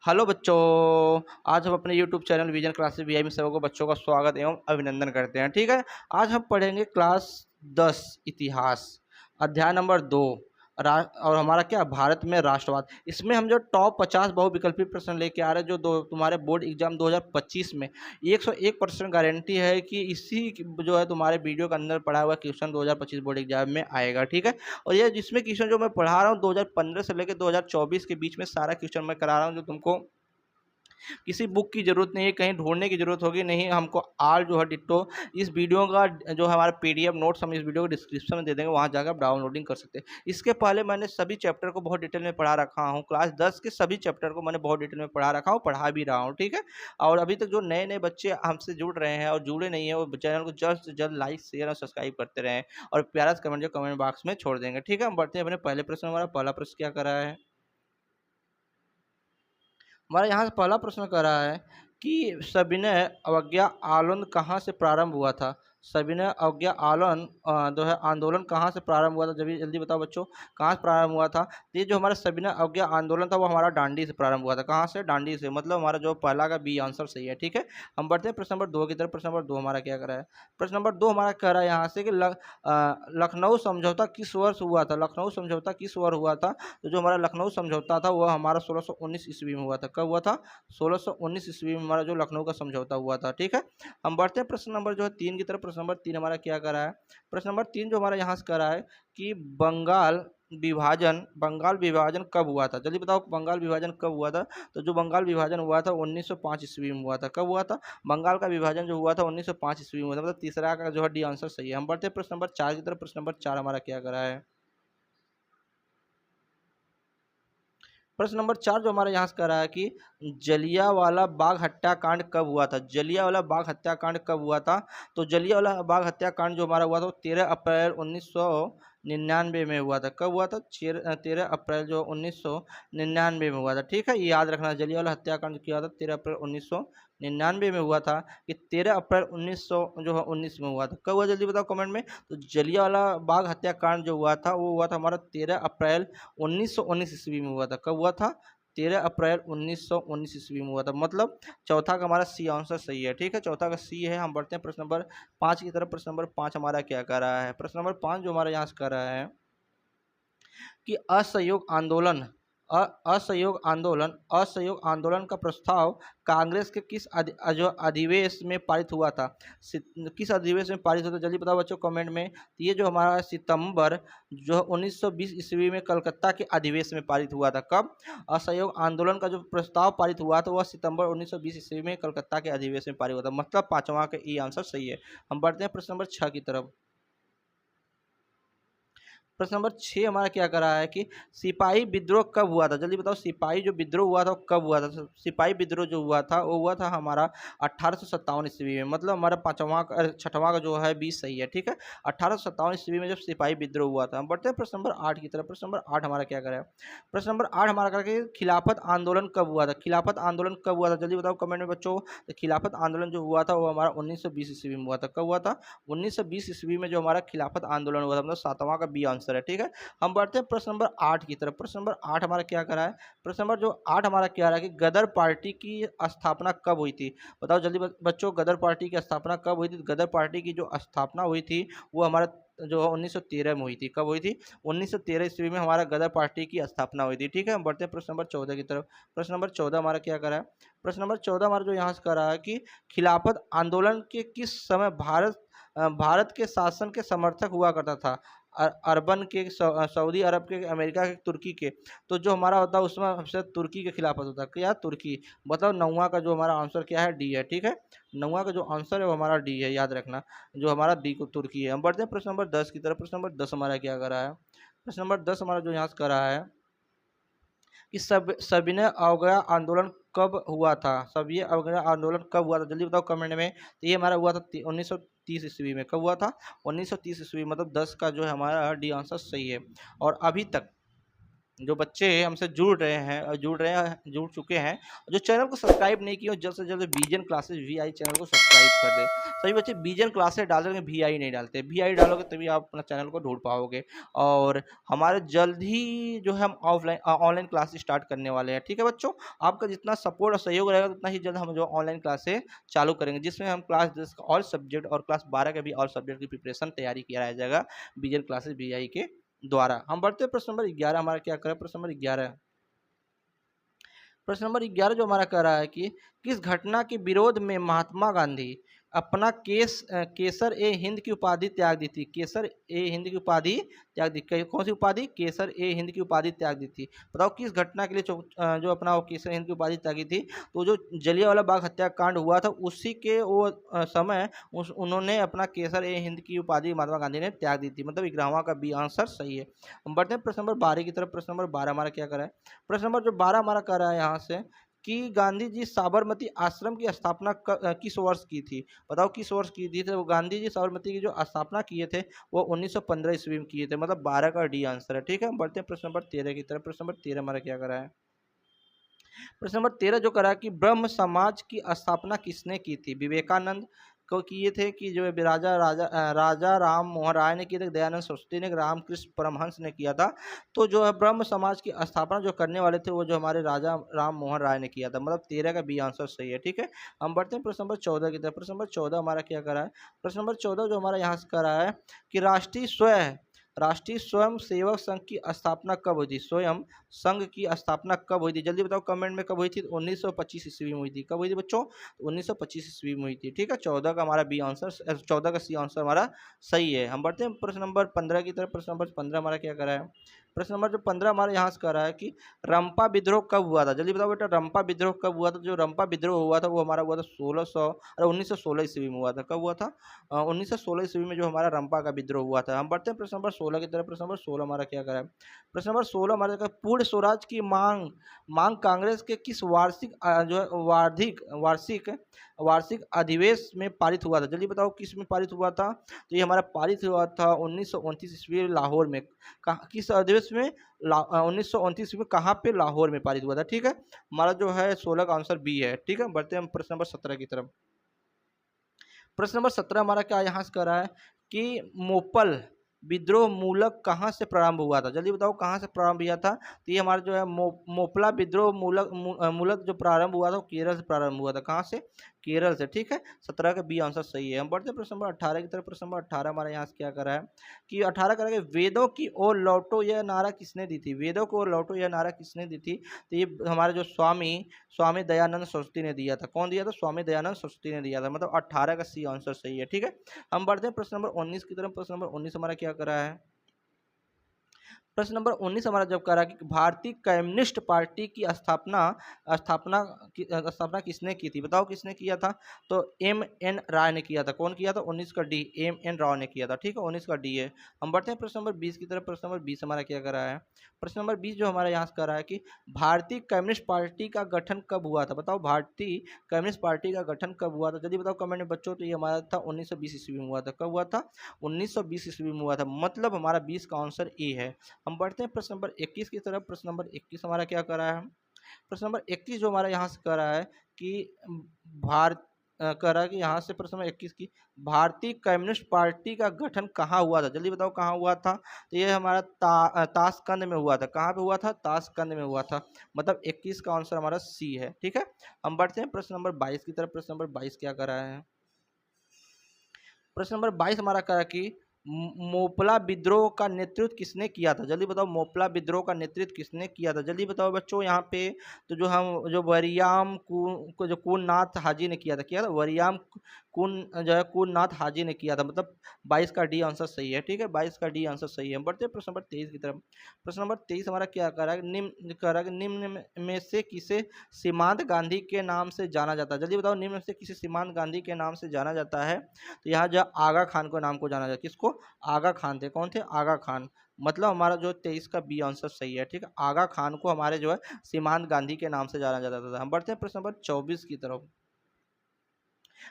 Hello बच्चों। आज हम अपने YouTube channel vision classes VI में सबको बच्चों का स्वागत एवं अभिनंदन करते हैं। ठीक है, आज हम पढ़ेंगे क्लास 10 इतिहास, अध्याय नंबर 2 और हमारा क्या, भारत में राष्ट्रवाद। इसमें हम जो टॉप 50 बहुविकल्पी प्रश्न लेके आ रहे हैं, जो तुम्हारे बोर्ड एग्जाम 2025 में 101% गारंटी है कि इसी जो है तुम्हारे वीडियो के अंदर पढ़ा हुआ क्वेश्चन 2025 बोर्ड एग्जाम में आएगा। ठीक है, और ये जिसमें क्वेश्चन जो मैं पढ़ा रहा हूँ 2015 से लेकर 2024 के बीच में सारा क्वेश्चन मैं करा रहा हूँ, जो तुमको किसी बुक की ज़रूरत नहीं है, कहीं ढूंढने की ज़रूरत होगी नहीं। हमको आल जो है डिट्टो इस वीडियो का जो हमारा पीडीएफ नोट्स हम इस वीडियो को डिस्क्रिप्शन में दे देंगे, वहाँ जाकर आप डाउनलोडिंग कर सकते हैं। इसके पहले मैंने सभी चैप्टर को बहुत डिटेल में पढ़ा रखा हूँ, क्लास 10 के सभी चैप्टर को मैंने बहुत डिटेल में पढ़ा रखा हूँ, पढ़ा भी रहा हूँ। ठीक है, और अभी तक जो नए नए बच्चे हमसे जुड़ रहे हैं और जुड़े नहीं है, वो चैनल को जल्द से जल्द लाइक शेयर और सब्सक्राइब करते रहें और प्यारा सा कमेंट जो कमेंट बॉक्स में छोड़ देंगे। ठीक है, हम बढ़ते हैं अपने पहले प्रश्न। हमारा पहला प्रश्न क्या कर रहा है, हमारा यहाँ से पहला प्रश्न कर रहा है कि सविनय अवज्ञा आंदोलन कहाँ से प्रारंभ हुआ था। सविनय अवज्ञा आंदोलन जो है आंदोलन कहाँ से प्रारंभ हुआ था, जल्दी जल्दी बताओ बच्चों, कहाँ से प्रारंभ हुआ था। तो ये जो हमारा सविनय अवज्ञा आंदोलन था वो हमारा डांडी से प्रारंभ हुआ था। कहाँ से, डांडी से, मतलब हमारा जो पहला का बी आंसर सही है। ठीक है, हम बढ़ते हैं प्रश्न नंबर 2 की तरफ। प्रश्न नंबर 2 हमारा क्या कर रहा है, प्रश्न नंबर 2 हमारा कह रहा है यहाँ से कि लखनऊ समझौता किस वर्ष हुआ था। लखनऊ समझौता किस वर्ष हुआ था, तो जो हमारा लखनऊ समझौता था वह हमारा 1619 ईस्वी में हुआ था। कब हुआ था, 1619 ईस्वी में हमारा जो लखनऊ का समझौता हुआ था। ठीक है, हम बढ़ते हैं प्रश्न नंबर जो है 3 की तरफ। प्रश्न नंबर 3 हमारा क्या कर रहा है, प्रश्न नंबर 3 जो हमारा यहाँ से कर रहा है कि बंगाल विभाजन कब हुआ था। जल्दी बताओ, बंगाल विभाजन कब हुआ था। तो जो बंगाल विभाजन हुआ था 1905 ईस्वी में हुआ था। कब हुआ था, बंगाल का विभाजन जो हुआ था 1905 ईस्वी में हुआ था। मतलब तीसरा का जो है डी आंसर सही है। हम बढ़ते हैं प्रश्न नंबर 4 की तरफ। प्रश्न नंबर 4 हमारा क्या कर रहा है, प्रश्न नंबर 4 जो हमारे यहाँ से कह रहा है कि जलियांवाला बाग हत्याकांड कब हुआ था। जलियांवाला बाग हत्याकांड कब हुआ था, तो जलियांवाला बाग हत्याकांड जो हमारा हुआ था वो 13 अप्रैल 1999 में हुआ था। कब हुआ था, 13 अप्रैल जो 1999 में हुआ था। ठीक है, ये याद रखना, जलियांवाला हत्याकांड किया था 13 अप्रैल 1999 में हुआ था, कि 13 अप्रैल 1900 जो है 19 में हुआ था। कब हुआ, जल्दी बताओ कमेंट में। तो जलियांवाला बाग हत्याकांड जो हुआ था वो हुआ था हमारा 13 अप्रैल 1919 ईस्वी में हुआ था। कब हुआ था, 13 अप्रैल 1919 ईस्वी में हुआ था। मतलब चौथा का हमारा सी आंसर सही है। ठीक है, चौथा का सी है। हम बढ़ते हैं प्रश्न नंबर 5 की तरफ। प्रश्न नंबर 5 हमारा क्या कर रहा है, प्रश्न नंबर 5 जो हमारा यहाँ से कर रहा है कि असहयोग आंदोलन असहयोग आंदोलन का प्रस्ताव कांग्रेस के किस जो अधिवेशन में पारित हुआ था। किस अधिवेशन में पारित हुआ था, जल्दी बताओ बच्चों कमेंट में। तो ये जो हमारा सितंबर जो 1920 ईस्वी में कलकत्ता के अधिवेशन में पारित हुआ था। कब, असहयोग आंदोलन का जो प्रस्ताव पारित हुआ था वह सितंबर 1920 ईस्वी में कलकत्ता के अधिवेशन में पारित हुआ था। मतलब पांचवा का ई आंसर सही है। हम बढ़ते हैं प्रश्न नंबर 6 की तरफ। प्रश्न नंबर 6 हमारा क्या कर रहा है कि सिपाही विद्रोह कब हुआ था। जल्दी बताओ, सिपाही जो विद्रोह हुआ था वो कब हुआ था। सिपाही विद्रोह जो हुआ था वो हुआ था हमारा 1857 ईस्वी में। मतलब हमारा छठवां का जो है 20 सही है। ठीक है, 1857 ईस्वी में जब सिपाही विद्रोह हुआ था। हम बढ़ते हैं प्रश्न नंबर 8 की तरफ। प्रश्न नंबर 8 हमारा क्या करें, प्रश्न नंबर 8 हमारा करके खिलाफत आंदोलन कब हुआ था। खिलाफत आंदोलन कब हुआ था, जल्दी बताओ कमेंट में बच्चों। तो खिलाफत आंदोलन जो हुआ था वो हमारा 1920 ईस्वी में हुआ था। कब हुआ था, 1920 ईस्वी में जो हमारा खिलाफत आंदोलन हुआ था। मतलब सातवां का बी आंसर है। ठीक है, हम बढ़ते हैं प्रश्न नंबर 8 की तरफ। प्रश्न नंबर 8 हमारा क्या करा है, प्रश्न नंबर जो 8 हमारा क्या रहा है कि गदर पार्टी की स्थापना कब हुई थी। बताओ जल्दी बच्चों, गदर पार्टी की स्थापना कब हुई थी। गदर पार्टी की जो स्थापना हुई थी वो हमारा जो 1913 में हुई थी। कब हुई थी, 1913 ईस्वी में हमारा गदर पार्टी की स्थापना हुई थी। ठीक है, हम बढ़ते हैं प्रश्न नंबर 14 की तरफ। प्रश्न नंबर 14 हमारा क्या करा है, प्रश्न नंबर 14 हमारा जो यहाँ से करा है कि खिलाफत आंदोलन के किस समय भारत के शासन के समर्थक हुआ करता था। अरबन के, सऊदी अरब के, अमेरिका के, तुर्की के। तो जो हमारा होता है उसमें हमसे तुर्की के खिलाफत होता है। क्या, तुर्की। मतलब नौवां का जो हमारा आंसर क्या है, डी है। ठीक है, नौवां का जो आंसर है वो हमारा डी है, याद रखना, जो हमारा डी को तुर्की है। हम बढ़ते हैं प्रश्न नंबर 10 की तरफ। प्रश्न नंबर 10 हमारा क्या कर रहा है, प्रश्न नंबर 10 हमारा जो यहाँ से कर रहा है कि सविनय अवज्ञा आंदोलन कब हुआ था। सविनय अवज्ञा आंदोलन कब हुआ था, जल्दी बताओ कमेंट में। तो ये हमारा हुआ था 1930 ईस्वी में। कब हुआ था, 1930 ईस्वी। मतलब 10 का जो है हमारा डी आंसर सही है। और अभी तक जो बच्चे हमसे जुड़ चुके हैं, जो चैनल को सब्सक्राइब नहीं किए, जल्द से जल्द बीजन क्लासेस वीआई चैनल को सब्सक्राइब कर दे। सभी बच्चे बीजन क्लासेस डाल देंगे, वीआई नहीं डालते। वीआई डालोगे तभी आप अपना चैनल को ढूंढ पाओगे। और हमारे जल्द ही जो है हम ऑनलाइन क्लास स्टार्ट करने वाले हैं। ठीक है बच्चों, आपका जितना सपोर्ट और सहयोग रहेगा उतना ही जल्द हम जो ऑनलाइन क्लासेस चालू करेंगे, जिसमें हम क्लास 10 का ऑल सब्जेक्ट और क्लास 12 का भी ऑल सब्जेक्ट की प्रिपरेशन तैयारी किया जाएगा बीजन क्लासेस वीआई के द्वारा। हम बढ़ते हैं प्रश्न नंबर 11। हमारा क्या करें, प्रश्न नंबर 11। प्रश्न नंबर 11 जो हमारा कह रहा है कि किस घटना के विरोध में महात्मा गांधी अपना केसर ए हिंद की उपाधि त्याग दी थी। केसर ए हिंद की उपाधि त्याग दी, कौन सी उपाधि, केसर ए हिंद की उपाधि त्याग दी थी। बताओ किस घटना के लिए जो अपना वो केसर हिंद की उपाधि त्यागी थी। तो जो जलियांवाला बाग हत्याकांड हुआ था उसी के वो समय उन्होंने अपना केसर ए हिंद की उपाधि महात्मा गांधी ने त्याग दी थी। मतलब 11वां का बी आंसर सही है। हम बढ़ते हैं प्रश्न नंबर 12 की तरफ। प्रश्न नंबर 12 हमारा क्या करा है, प्रश्न नंबर जो 12 हमारा कर रहा है यहाँ से कि गांधी जी साबरमती आश्रम की स्थापना किस वर्ष की थी। बताओ किस वर्ष की थी। तो गांधी जी साबरमती की जो स्थापना किए थे वो 1915 ईस्वी में किए थे। मतलब 12 का डी आंसर है। ठीक है, हम बढ़ते हैं प्रश्न नंबर 13 की तरफ। प्रश्न नंबर 13 हमारा क्या करा है, प्रश्न नंबर 13 जो करा कि ब्रह्म समाज की स्थापना किसने की थी। विवेकानंद को किए थे कि जो राजा राम मोहन राय ने किए थे, दयानंद सरस्वती ने, रामकृष्ण परमहंस ने किया था। तो जो है ब्रह्म समाज की स्थापना जो करने वाले थे वो जो हमारे राजा राम मोहन राय ने किया था। मतलब 13 का बी आंसर सही है। ठीक है, हम बढ़ते हैं प्रश्न नंबर 14 की तरफ। प्रश्न नंबर 14 हमारा क्या करा है, प्रश्न नंबर 14 जो हमारा यहाँ से करा है कि राष्ट्रीय स्वयं सेवक संघ की स्थापना कब हुई थी। स्वयं संघ की स्थापना कब हुई थी, जल्दी बताओ कमेंट में कब हुई थी। 1925 ईस्वी में हुई थी। कब हुई थी बच्चों, 1925 ईस्वी में हुई थी। ठीक है, 14 का हमारा बी आंसर, 14 का सी आंसर हमारा सही है। हम बढ़ते हैं प्रश्न नंबर 15 की तरफ। प्रश्न नंबर 15 हमारा क्या करा है, प्रश्न नंबर जो 15 हमारे यहाँ से करा है कि रंपा विद्रोह कब हुआ था। जल्दी बताओ बेटा, रंपा विद्रोह कब हुआ था। जो रंपा विद्रोह हुआ था वो हमारा हुआ था 1916 ईस्वी में हुआ था। कब हुआ था, 1916 ईस्वी में जो हमारा रंपा का विद्रोह हुआ था। हम बढ़ते हैं प्रश्न नंबर 16 की तरफ। प्रश्न नंबर 16 हमारा क्या करा है, प्रश्न नंबर 16 हमारे पूर्ण स्वराज की मांग कांग्रेस के किस जो है वार्षिक अधिवेश में पारित हुआ था। जल्दी बताओ किस में पारित हुआ था। तो ये हमारा पारित हुआ था 1929 ईस्वी लाहौर में। किस अधिवेश में, 1929 में कहाँ पे, लाहौर में पारित हुआ था। ठीक है, हमारा जो है 16 का आंसर बी है। ठीक है, बढ़ते हैं हम प्रश्न नंबर 17 की तरफ। प्रश्न नंबर 17 हमारा क्या यहाँ से कर रहा है कि मोपल विद्रोह मूलक कहाँ से प्रारंभ हुआ था। जल्दी बताओ कहाँ से प्रारंभ हुआ था। तो ये हमारा जो है मोपला विद्रोह मूलक जो प्रारंभ हुआ था वो केरल से प्रारंभ हुआ था। कहाँ से, केरल से। ठीक है, 17 का बी आंसर सही है। हम बढ़ते हैं प्रश्न नंबर 18 की तरफ। प्रश्न नंबर 18 हमारे यहाँ से क्या करा है कि 18 करा के वेदों की ओर लौटो यह नारा किसने दी थी। वेदों को ओर लौटो यह नारा किसने दी थी। तो ये हमारे जो स्वामी दयानंद सरस्वती ने दिया था। कौन दिया था, स्वामी दयानंद सरस्वती ने दिया था। मतलब 18 का सी आंसर सही है। ठीक है, हम बढ़ते हैं प्रश्न नंबर 19 की तरफ। प्रश्न नंबर 19 हमारा क्या करा है, प्रश्न नंबर 19 हमारा जब करा कि भारतीय कम्युनिस्ट पार्टी की स्थापना किसने की थी। बताओ किसने किया था। तो M.N. राय ने किया था। कौन किया था, 19 का डी, M.N. राव ने किया था। ठीक है, 19 का डी है। हम बढ़ते हैं प्रश्न नंबर 20 की तरफ। प्रश्न नंबर 20 हमारा क्या करा है, प्रश्न नंबर 20 जो हमारा यहाँ से करा है कि भारतीय कम्युनिस्ट पार्टी का गठन कब हुआ था। बताओ भारतीय कम्युनिस्ट पार्टी का गठन कब हुआ था। जल्दी बताओ कमेंट में बच्चों। तो ये हमारा था 1920 ईस्वी में हुआ था। कब हुआ था, 1920 ईस्वी में हुआ था। मतलब हमारा 20 का आंसर ए है। हम बढ़ते हैं प्रश्न नंबर 21 की तरफ। प्रश्न नंबर 21 हमारा क्या कर रहा है, प्रश्न नंबर 21 जो हमारा यहाँ से कर रहा है कि भारत कर रहा है कि यहाँ से प्रश्न नंबर 21 की भारतीय कम्युनिस्ट पार्टी का गठन कहाँ हुआ था। जल्दी बताओ कहाँ हुआ था। तो ये हमारा ताशकंद में हुआ था। कहाँ पे हुआ था, ताशकंद में हुआ था। मतलब 21 का आंसर हमारा सी है। ठीक है, हम बढ़ते हैं प्रश्न नंबर 22 की तरफ। प्रश्न नंबर 22 क्या कर रहा है, प्रश्न नंबर 22 हमारा कहा कि मोपला विद्रोह का नेतृत्व किसने किया था। जल्दी बताओ मोपला विद्रोह का नेतृत्व किसने किया था। जल्दी बताओ बच्चों यहाँ पे। तो जो वरियाम को जो कुननाथ हाजी ने किया था वरियाम जो है कुननाथ हाजी ने किया था। मतलब 22 का डी आंसर सही है। ठीक है, 22 का डी आंसर सही है। बढ़ते हैं प्रश्न नंबर 23 की तरफ। प्रश्न नंबर 23 हमारा क्या कर रहा है, निम्न में से किसे सीमांत गांधी के नाम से जाना जाता है। जल्दी बताओ निम्न में से किसे सीमांत गांधी के नाम से जाना जाता है। तो यहाँ जो आगा खान को नाम को जाना जाता है। किसको, आगा खान थे। कौन थे, आगा खान। मतलब हमारा जो 23 का बी आंसर सही है। ठीक है, आगा खान को हमारे जो है सीमांत गांधी के नाम से जाना जाता था। हम बढ़ते हैं प्रश्न नंबर 24 की तरफ।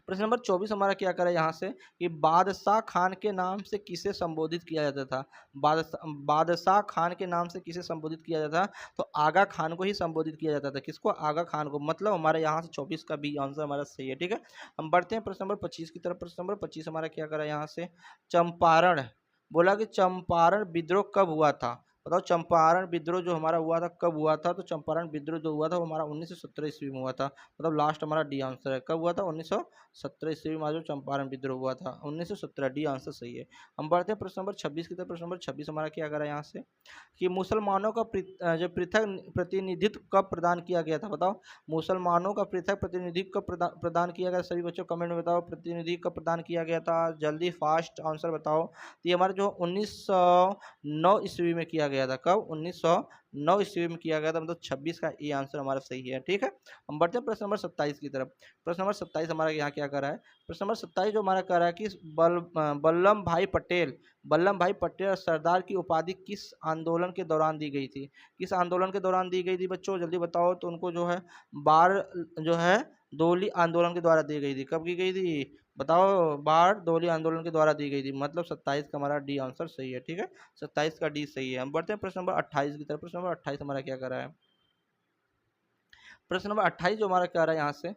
प्रश्न नंबर 24 हमारा क्या करें यहाँ से कि बादशाह खान के नाम से किसे संबोधित किया जाता था। बादशाह खान के नाम से किसे संबोधित किया जाता था, तो आगा खान को ही संबोधित किया जाता था। किसको? आगा खान को। मतलब हमारे यहाँ से 24 का बी आंसर हमारा सही है। ठीक है, हम बढ़ते हैं प्रश्न नंबर 25 की तरफ। प्रश्न नंबर 25 हमारा क्या करा यहाँ से, चंपारण। बोला कि चंपारण विद्रोह कब हुआ था। बताओ चंपारण विद्रोह जो हमारा हुआ था कब हुआ था, तो चंपारण विद्रोह जो हुआ था वो हमारा 1917 ईस्वी में हुआ था। मतलब लास्ट हमारा डी आंसर है। कब हुआ था? 1917 ईस्वी में जो चंपारण विद्रोह हुआ था 1917, डी आंसर सही है। हम बढ़ते हैं प्रश्न नंबर 26 की तरफ। प्रश्न नंबर 26 हमारा क्या करा यहाँ से कि मुसलमानों का जो पृथक प्रतिनिधित्व कब प्रदान किया गया था। बताओ मुसलमानों का पृथक प्रतिनिधित्व कब प्रदान किया गया। सभी बच्चों कमेंट में बताओ प्रतिनिधि कब प्रदान किया गया था, जल्दी फास्ट आंसर बताओ। तो ये हमारा जो 1909 ईस्वी में किया गया था। कब? 1909 ईस्वी में किया गया था। मतलब 26 का ये आंसर हमारा सही है। ठीक है, हम बढ़ते हैं प्रश्न नंबर 27 की तरफ। प्रश्न नंबर 27 हमारा यहाँ क्या कर रहा है, प्रश्न नंबर 27 जो हमारा कह रहा है कि वल्लभ भाई पटेल, वल्लभ भाई पटेल सरदार की उपाधि किस आंदोलन के दौरान दी गई थी। किस आंदोलन के दौरान दी गई थी बच्चों, जल्दी बताओ। तो उनको जो है बार जो है दोली आंदोलन के द्वारा दी गई थी। कब की गई थी बताओ? बार दोली आंदोलन के द्वारा दी गई थी। मतलब 27 का हमारा डी आंसर सही है। ठीक है, 27 का डी सही है। हम बढ़ते हैं प्रश्न नंबर 28 की तरफ। प्रश्न नंबर 28 हमारा क्या कर रहा है, प्रश्न नंबर 28 जो हमारा कह रहा है यहाँ से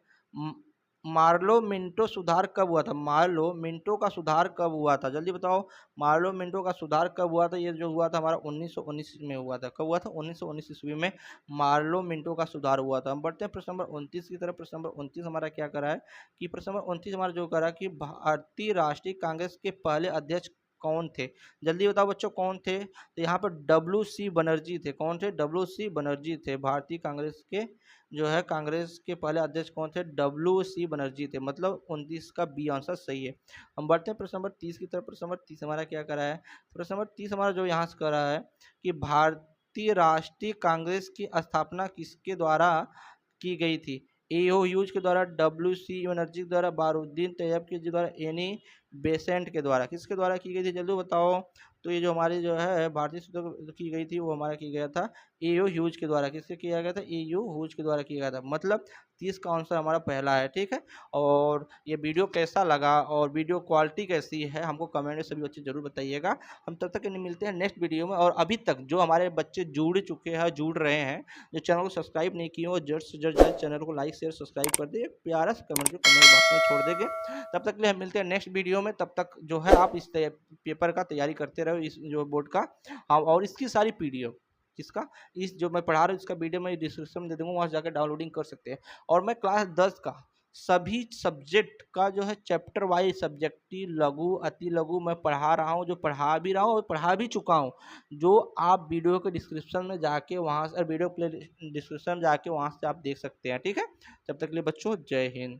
मार्लो मिंटो सुधार कब हुआ था। मार्लो मिंटो का सुधार कब हुआ था, जल्दी बताओ। मार्लो मिंटो का सुधार कब हुआ था। ये जो हुआ था हमारा 1919 में हुआ था। कब हुआ था? 1919 ईस्वी में मार्लो मिंटो का सुधार हुआ था। हम बढ़ते हैं प्रश्न नंबर 29 की तरफ। प्रश्न नंबर 29 हमारा क्या करा है कि प्रश्न नंबर 29 हमारा जो करा कि भारतीय राष्ट्रीय कांग्रेस के पहले अध्यक्ष कौन थे। जल्दी बताओ बच्चों कौन थे। तो यहाँ पर WC बनर्जी थे। कौन थे? WC बनर्जी थे। भारतीय कांग्रेस के जो है कांग्रेस के पहले अध्यक्ष कौन थे? WC बनर्जी थे। मतलब 29 का बी आंसर सही है। हम बढ़ते हैं प्रश्न नंबर 30 की तरफ। प्रश्न नंबर 30 हमारा क्या करा है, प्रश्न नंबर 30 हमारा जो यहाँ से करा है कि भारतीय राष्ट्रीय कांग्रेस की स्थापना किसके द्वारा की गई थी। AO ह्यूज के द्वारा, WC बनर्जी के द्वारा, बारूद्दीन तैयब के द्वारा, एनी बेसेंट के द्वारा। किसके द्वारा की गई थी जल्दी बताओ। तो ये जो हमारी जो है भारतीय की गई थी वो हमारा की गया था AO ह्यूज के द्वारा। किससे किया गया था? AO ह्यूज के द्वारा किया गया था। मतलब 30 का आंसर हमारा पहला है। ठीक है, और ये वीडियो कैसा लगा और वीडियो क्वालिटी कैसी है हमको कमेंट में सभी बच्चे जरूर बताइएगा। हम तब तक नहीं मिलते हैं नेक्स्ट वीडियो में। और अभी तक जो हमारे बच्चे जुड़ चुके हैं, जुड़ रहे हैं, जो चैनल को सब्सक्राइब नहीं किए हो, जल्द से जल्द चैनल को लाइक शेयर सब्सक्राइब कर दे, प्यारा सा कमेंट जो कमेंट बॉक्स में छोड़ देंगे। तब तक के लिए हम मिलते हैं नेक्स्ट वीडियो में। तब तक जो है आप इस पेपर का तैयारी करते रहो, इस जो बोर्ड का। हाँ, और इसकी सारी PDF इसका इस जो मैं पढ़ा रहा हूँ इसका वीडियो मैं डिस्क्रिप्शन में दे दूंगा, वहाँ जाकर डाउनलोडिंग कर सकते हैं। और मैं क्लास 10 का सभी सब्जेक्ट का जो है चैप्टर वाइज सब्जेक्टिव, लघु, अति लघु मैं पढ़ा रहा हूँ, जो पढ़ा भी रहा हूँ और पढ़ा भी चुका हूँ। जो आप वीडियो के डिस्क्रिप्शन में जाके वहाँ से, वीडियो प्ले डिस्क्रिप्शन में जाके वहाँ से आप देख सकते हैं। ठीक है, तब तक के लिए बच्चों जय हिंद।